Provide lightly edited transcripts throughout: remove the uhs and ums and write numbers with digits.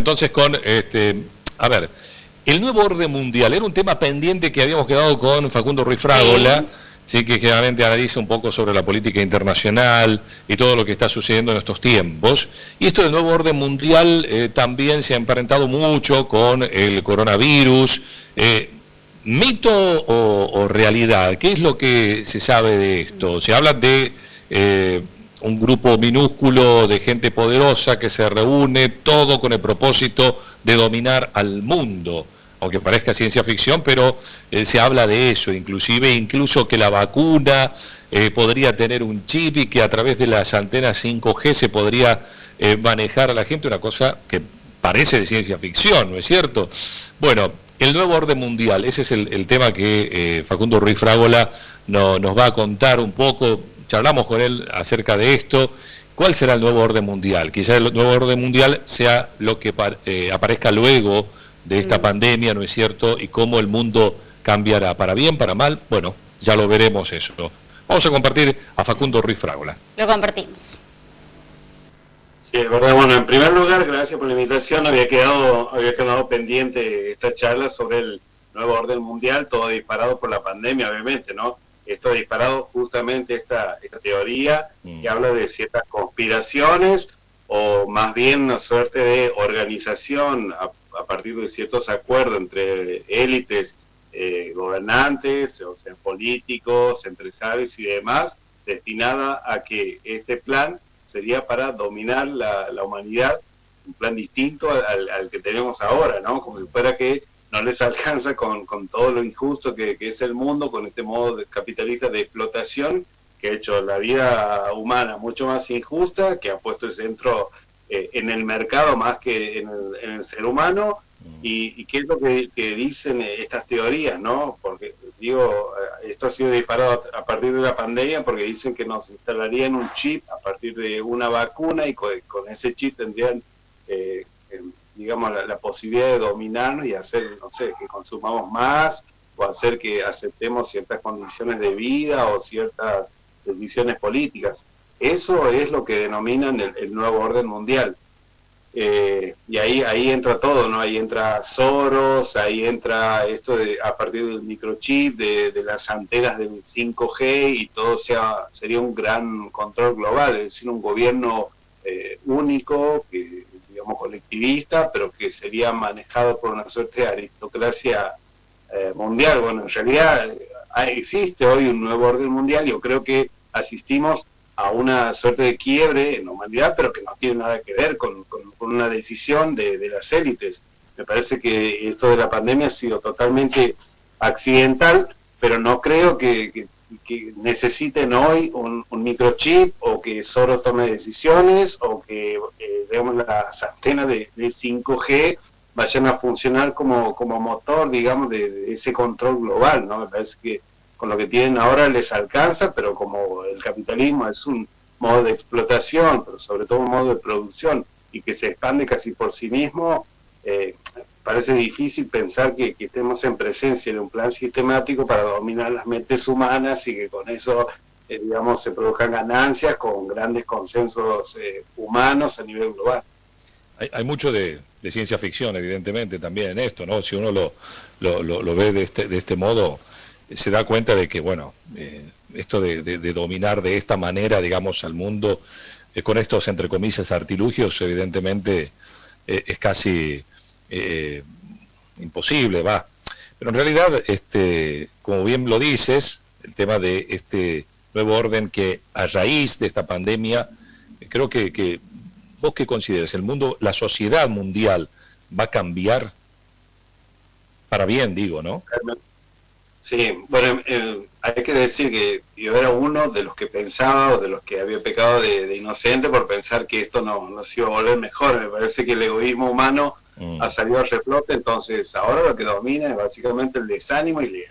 entonces con, a ver, el nuevo orden mundial, era un tema pendiente que habíamos quedado con Facundo Ruiz Fragola, sí, que generalmente analiza un poco sobre la política internacional y todo lo que está sucediendo en estos tiempos. Y esto del nuevo orden mundial también se ha emparentado mucho con el coronavirus. ¿Mito o realidad? ¿Qué es lo que se sabe de esto? Se habla de un grupo minúsculo de gente poderosa que se reúne, todo con el propósito de dominar al mundo. Aunque parezca ciencia ficción, pero se habla de eso, incluso que la vacuna podría tener un chip y que a través de las antenas 5G se podría manejar a la gente, una cosa que parece de ciencia ficción, ¿no es cierto? Bueno, el nuevo orden mundial, ese es el tema que Facundo Ruiz Fragola nos va a contar un poco, charlamos con él acerca de esto. ¿Cuál será el nuevo orden mundial? Quizás el nuevo orden mundial sea lo que aparezca luego de esta pandemia, ¿no es cierto? Y cómo el mundo cambiará, para bien, para mal, bueno, ya lo veremos eso. Vamos a compartir a Facundo Ruiz Fragola. Lo compartimos. Sí, es verdad. Bueno, en primer lugar, gracias por la invitación. Había quedado pendiente esta charla sobre el nuevo orden mundial, todo disparado por la pandemia, obviamente, ¿no? Esto disparado justamente esta teoría que habla de ciertas conspiraciones o más bien una suerte de organización a partir de ciertos acuerdos entre élites, gobernantes, o sea, políticos, empresarios y demás, destinada a que este plan sería para dominar la humanidad, un plan distinto al que tenemos ahora, ¿no? Como si fuera que no les alcanza con todo lo injusto que es el mundo, con este modo capitalista de explotación que ha hecho la vida humana mucho más injusta, que ha puesto el centro en el mercado más que en el ser humano. Y qué es lo que dicen estas teorías, ¿no? Porque digo, esto ha sido disparado a partir de la pandemia, porque dicen que nos instalarían un chip a partir de una vacuna y con ese chip tendrían digamos la posibilidad de dominarnos y hacer, no sé, que consumamos más o hacer que aceptemos ciertas condiciones de vida o ciertas decisiones políticas. Eso es lo que denominan el nuevo orden mundial. Y ahí entra todo, ¿no? Ahí entra Soros, ahí entra esto a partir del microchip, de las antenas del 5G, y todo sería un gran control global, es decir, un gobierno único, que digamos colectivista, pero que sería manejado por una suerte de aristocracia mundial. Bueno, en realidad existe hoy un nuevo orden mundial. Yo creo que asistimos a una suerte de quiebre en la humanidad, pero que no tiene nada que ver con una decisión de las élites. Me parece que esto de la pandemia ha sido totalmente accidental, pero no creo que necesiten hoy un microchip, o que Soros tome decisiones, o que digamos las antenas de 5G vayan a funcionar como motor, digamos, de ese control global, ¿no? Me parece que con lo que tienen ahora les alcanza, pero como el capitalismo es un modo de explotación, pero sobre todo un modo de producción, y que se expande casi por sí mismo, parece difícil pensar que estemos en presencia de un plan sistemático para dominar las mentes humanas y que con eso, digamos, se produzcan ganancias con grandes consensos humanos a nivel global. Hay mucho de ciencia ficción, evidentemente, también en esto, ¿no? Si uno lo ve de este modo, se da cuenta de que, bueno, esto de dominar de esta manera, digamos, al mundo, con estos, entre comillas, artilugios, evidentemente es casi imposible, va. Pero en realidad, como bien lo dices, el tema de este nuevo orden que a raíz de esta pandemia, creo que ¿vos qué consideras? ¿El mundo, la sociedad mundial va a cambiar para bien, digo, no? Sí, bueno, hay que decir que yo era uno de los que pensaba, o de los que había pecado de inocente por pensar que esto no se iba a volver mejor. Me parece que el egoísmo humano ha salido a reflote, entonces ahora lo que domina es básicamente el desánimo y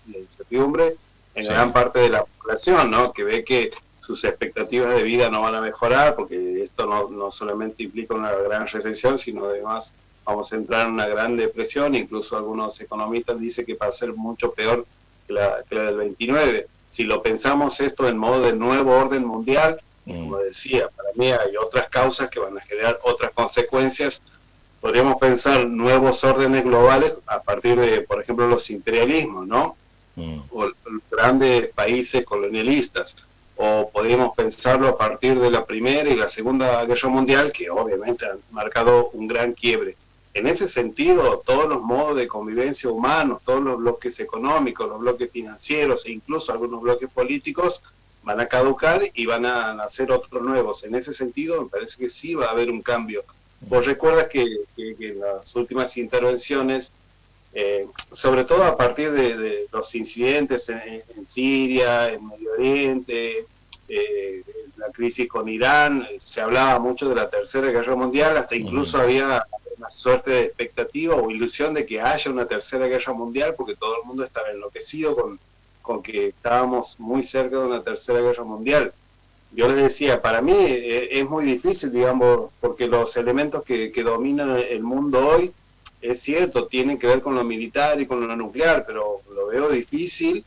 la incertidumbre en gran parte de la población, ¿no? Que ve que sus expectativas de vida no van a mejorar, porque esto no solamente implica una gran recesión, sino además vamos a entrar en una gran depresión. Incluso algunos economistas dicen que va a ser mucho peor que la del 29. Si lo pensamos esto en modo de nuevo orden mundial, como decía, para mí hay otras causas que van a generar otras consecuencias, podríamos pensar nuevos órdenes globales a partir de, por ejemplo, los imperialismos, ¿no? O los grandes países colonialistas. O podríamos pensarlo a partir de la Primera y la Segunda Guerra Mundial, que obviamente han marcado un gran quiebre. En ese sentido, todos los modos de convivencia humanos, todos los bloques económicos, los bloques financieros e incluso algunos bloques políticos van a caducar y van a nacer otros nuevos. En ese sentido, me parece que sí va a haber un cambio. Vos recuerdas que en las últimas intervenciones, sobre todo a partir de los incidentes en Siria, en Medio Oriente, la crisis con Irán, se hablaba mucho de la Tercera Guerra Mundial, hasta incluso había una suerte de expectativa o ilusión de que haya una Tercera Guerra Mundial, porque todo el mundo estaba enloquecido con que estábamos muy cerca de una Tercera Guerra Mundial. Yo les decía, para mí es muy difícil, digamos, porque los elementos que dominan el mundo hoy, es cierto, tienen que ver con lo militar y con lo nuclear, pero lo veo difícil,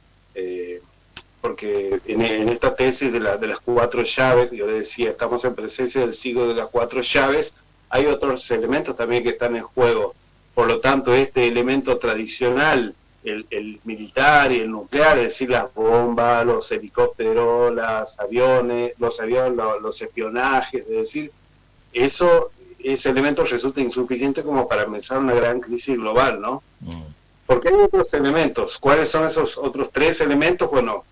porque en esta tesis de las cuatro llaves, yo les decía, estamos en presencia del siglo de las cuatro llaves, hay otros elementos también que están en juego. Por lo tanto, este elemento tradicional, el militar y el nuclear, es decir, las bombas, los helicópteros, los aviones, los espionajes, es decir, ese elemento resulta insuficiente como para empezar una gran crisis global, ¿no? Porque hay otros elementos. ¿Cuáles son esos otros tres elementos? Bueno,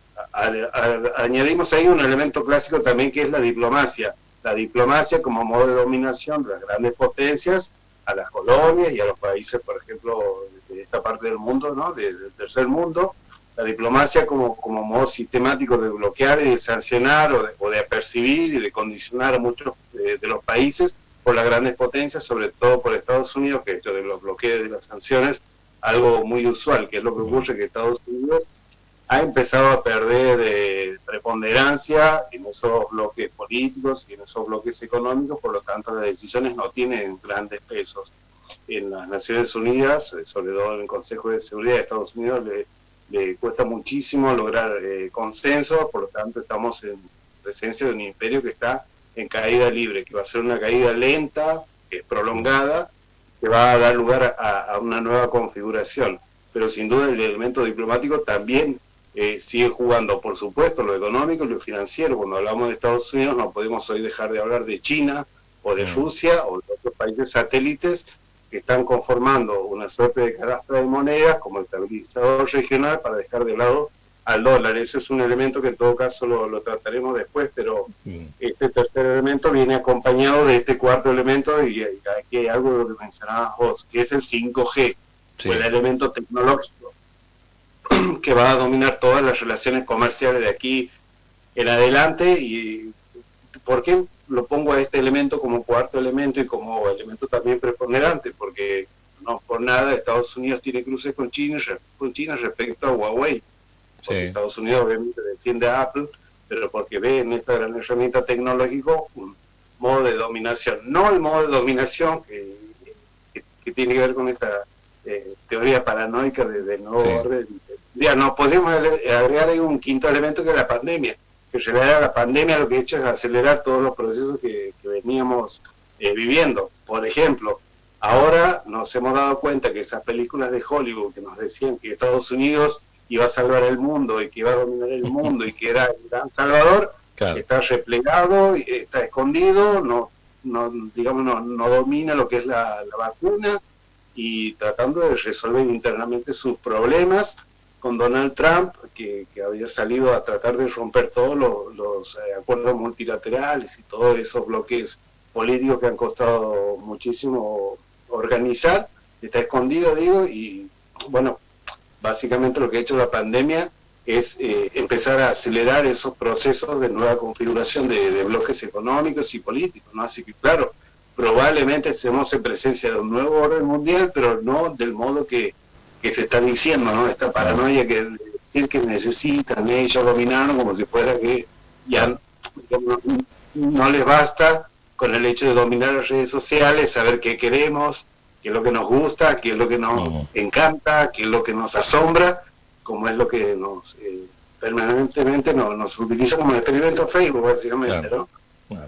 añadimos ahí un elemento clásico también, que es la diplomacia. La diplomacia como modo de dominación de las grandes potencias a las colonias y a los países, por ejemplo, de esta parte del mundo, ¿no? Del tercer mundo. La diplomacia como modo sistemático de bloquear y de sancionar o de apercibir y de condicionar a muchos de los países por las grandes potencias, sobre todo por Estados Unidos, que esto de los bloqueos y de las sanciones, algo muy usual, que es lo que ocurre, que Estados Unidos ha empezado a perder preponderancia en esos bloques políticos y en esos bloques económicos, por lo tanto las decisiones no tienen grandes pesos. En las Naciones Unidas, sobre todo en el Consejo de Seguridad de Estados Unidos, le cuesta muchísimo lograr consenso, por lo tanto estamos en presencia de un imperio que está en caída libre, que va a ser una caída lenta, que es prolongada, que va a dar lugar a una nueva configuración. Pero sin duda el elemento diplomático también sigue jugando, por supuesto, lo económico y lo financiero. Cuando hablamos de Estados Unidos no podemos hoy dejar de hablar de China o de Rusia o de otros países satélites que están conformando una suerte de canasta de monedas como estabilizador regional para dejar de lado al dólar. Ese es un elemento que en todo caso lo trataremos después, pero este tercer elemento viene acompañado de este cuarto elemento, y aquí hay algo de lo que mencionabas vos, que es el 5G, o el elemento tecnológico, que va a dominar todas las relaciones comerciales de aquí en adelante. ¿Y por qué lo pongo a este elemento como cuarto elemento y como elemento también preponderante? Porque no por nada Estados Unidos tiene cruces con China respecto a Huawei. Porque Estados Unidos obviamente defiende a Apple, pero porque ve en esta gran herramienta tecnológica un modo de dominación. No el modo de dominación que tiene que ver con esta teoría paranoica del nuevo orden. Ya, no podemos agregar ahí un quinto elemento, que es la pandemia. Que en realidad la pandemia lo que ha hecho es acelerar todos los procesos que veníamos viviendo. Por ejemplo, ahora nos hemos dado cuenta que esas películas de Hollywood que nos decían que Estados Unidos iba a salvar el mundo y que iba a dominar el mundo y que era el gran salvador, está replegado, está escondido, no domina lo que es la vacuna, y tratando de resolver internamente sus problemas con Donald Trump, que había salido a tratar de romper todos los acuerdos multilaterales y todos esos bloques políticos que han costado muchísimo organizar. Está escondido, digo, y bueno, básicamente lo que ha hecho la pandemia es empezar a acelerar esos procesos de nueva configuración de bloques económicos y políticos, ¿no? Así que claro, probablemente estemos en presencia de un nuevo orden mundial, pero no del modo que se está diciendo, ¿no? Esta paranoia que decir que necesitan ellos dominarnos, como si fuera que ya no les basta con el hecho de dominar las redes sociales, saber qué queremos, qué es lo que nos gusta, qué es lo que nos encanta, qué es lo que nos asombra, como es lo que nos permanentemente nos utiliza como experimento Facebook, básicamente, ¿no?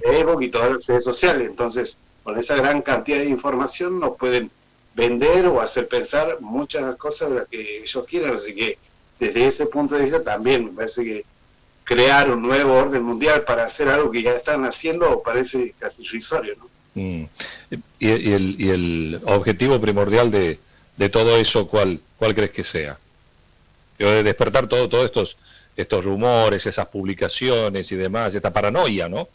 Facebook y todas las redes sociales. Entonces, con esa gran cantidad de información nos pueden vender o hacer pensar muchas cosas de las que ellos quieran. Así que desde ese punto de vista también me parece que crear un nuevo orden mundial para hacer algo que ya están haciendo parece casi irrisorio, ¿no? Y el objetivo primordial de todo eso, ¿cuál crees que sea? De despertar todos estos rumores, esas publicaciones y demás, esta paranoia, ¿no?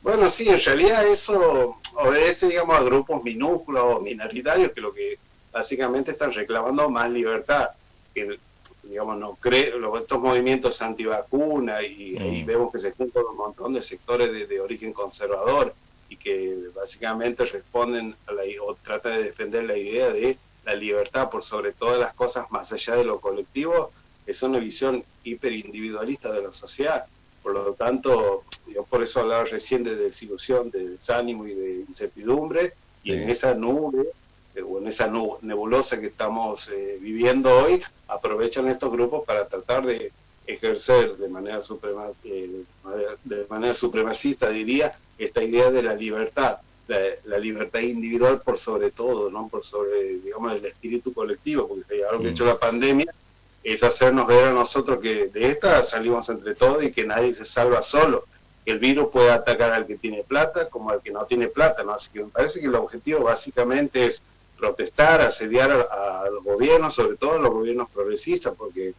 Bueno, sí, en realidad eso obedece, digamos, a grupos minúsculos o minoritarios que lo que básicamente están reclamando más libertad, que, digamos, no creo, estos movimientos antivacuna y ahí vemos que se juntan un montón de sectores de origen conservador y que básicamente responden o tratan de defender la idea de la libertad por sobre todas las cosas más allá de lo colectivo. Es una visión hiperindividualista de la sociedad. Por lo tanto, yo por eso hablaba recién de desilusión, de desánimo y de incertidumbre, y en esa nube, o en esa nebulosa que estamos viviendo hoy, aprovechan estos grupos para tratar de ejercer de manera supremacista, diría, esta idea de la libertad, la libertad individual por sobre todo, ¿no? Por sobre, digamos, el espíritu colectivo, porque algo que ha hecho la pandemia es hacernos ver a nosotros que de esta salimos entre todos y que nadie se salva solo, que el virus puede atacar al que tiene plata como al que no tiene plata, ¿no? Así que me parece que el objetivo básicamente es protestar, asediar a los gobiernos, sobre todo a los gobiernos progresistas, porque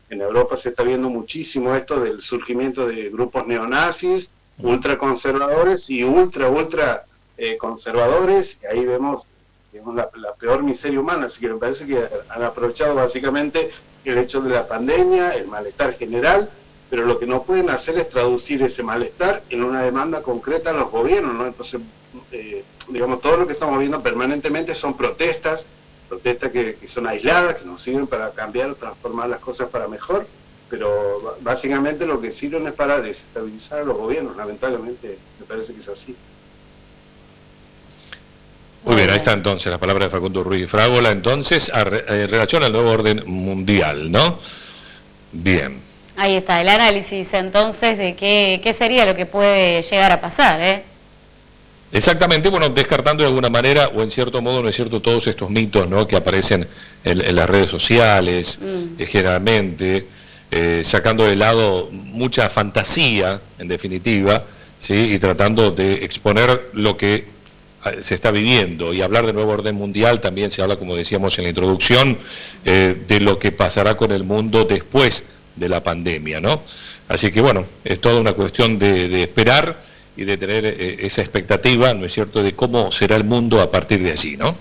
en Europa se está viendo muchísimo esto del surgimiento de grupos neonazis, ultraconservadores y ultra conservadores, y ahí vemos la peor miseria humana. Así que me parece que han aprovechado básicamente el hecho de la pandemia, el malestar general, pero lo que no pueden hacer es traducir ese malestar en una demanda concreta a los gobiernos, ¿no? Entonces, digamos, todo lo que estamos viendo permanentemente son protestas que son aisladas, que nos sirven para cambiar o transformar las cosas para mejor, pero básicamente lo que sirven es para desestabilizar a los gobiernos. Lamentablemente me parece que es así. Muy bien, ahí está entonces la palabra de Facundo Ruiz Fragola, entonces, en relación al nuevo orden mundial, ¿no? Bien. Ahí está, el análisis entonces de qué sería lo que puede llegar a pasar, ¿eh? Exactamente, bueno, descartando de alguna manera, o en cierto modo, ¿no es cierto?, todos estos mitos, ¿no?, que aparecen en las redes sociales, generalmente, sacando de lado mucha fantasía, en definitiva, ¿sí?, y tratando de exponer lo que se está viviendo, y hablar de nuevo orden mundial. También se habla, como decíamos en la introducción, de lo que pasará con el mundo después de la pandemia, ¿no? Así que bueno, es toda una cuestión de esperar y de tener esa expectativa, ¿no es cierto?, de cómo será el mundo a partir de allí, ¿no?